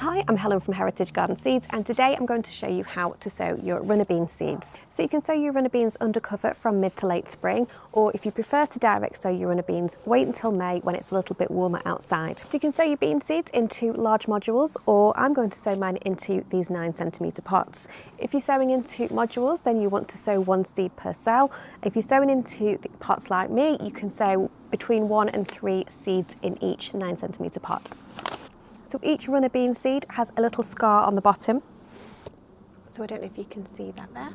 Hi, I'm Helen from Heritage Garden Seeds, and today I'm going to show you how to sow your runner bean seeds. So you can sow your runner beans under cover from mid to late spring, or if you prefer to direct sow your runner beans, wait until May when it's a little bit warmer outside. You can sow your bean seeds into large modules, or I'm going to sow mine into these 9cm pots. If you're sowing into modules, then you want to sow 1 seed per cell. If you're sowing into the pots like me, you can sow between 1 and 3 seeds in each 9cm pot. So each runner bean seed has a little scar on the bottom. So I don't know if you can see that there.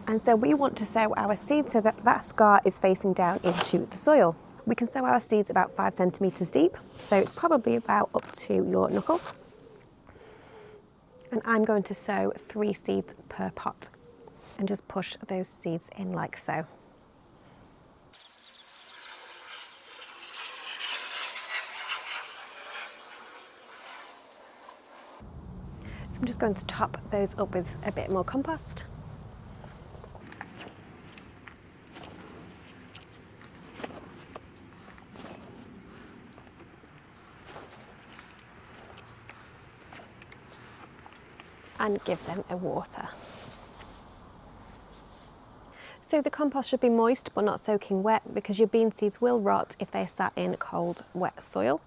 And so we want to sow our seed so that that scar is facing down into the soil. We can sow our seeds about 5 centimetres deep, so it's probably about up to your knuckle. And I'm going to sow 3 seeds per pot and just push those seeds in like so. So I'm just going to top those up with a bit more compost. And give them a water. So the compost should be moist but not soaking wet, because your bean seeds will rot if they're sat in cold, wet soil.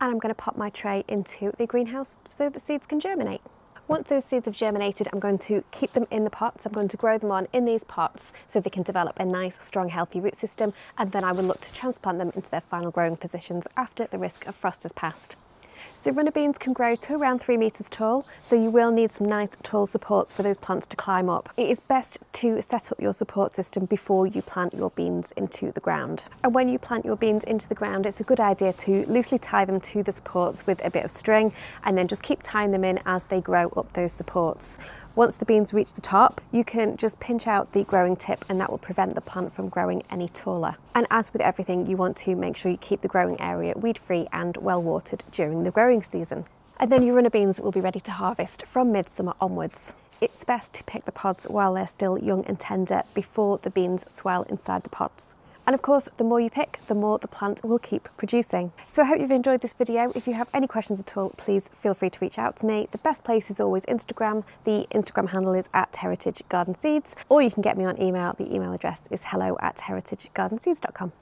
And I'm going to pop my tray into the greenhouse so the seeds can germinate. Once those seeds have germinated, I'm going to keep them in the pots. I'm going to grow them on in these pots so they can develop a nice, strong, healthy root system, and then I will look to transplant them into their final growing positions after the risk of frost has passed. So runner beans can grow to around 3 metres tall, so you will need some nice tall supports for those plants to climb up. It is best to set up your support system before you plant your beans into the ground. And when you plant your beans into the ground, it's a good idea to loosely tie them to the supports with a bit of string, and then just keep tying them in as they grow up those supports. Once the beans reach the top, you can just pinch out the growing tip, and that will prevent the plant from growing any taller. And as with everything, you want to make sure you keep the growing area weed-free and well watered during the growing season. And then your runner beans will be ready to harvest from midsummer onwards. It's best to pick the pods while they're still young and tender before the beans swell inside the pods. And of course, the more you pick, the more the plant will keep producing. So I hope you've enjoyed this video. If you have any questions at all, please feel free to reach out to me. The best place is always Instagram. The Instagram handle is @heritagegardenseeds, or you can get me on email. The email address is hello@heritagegardenseeds.com.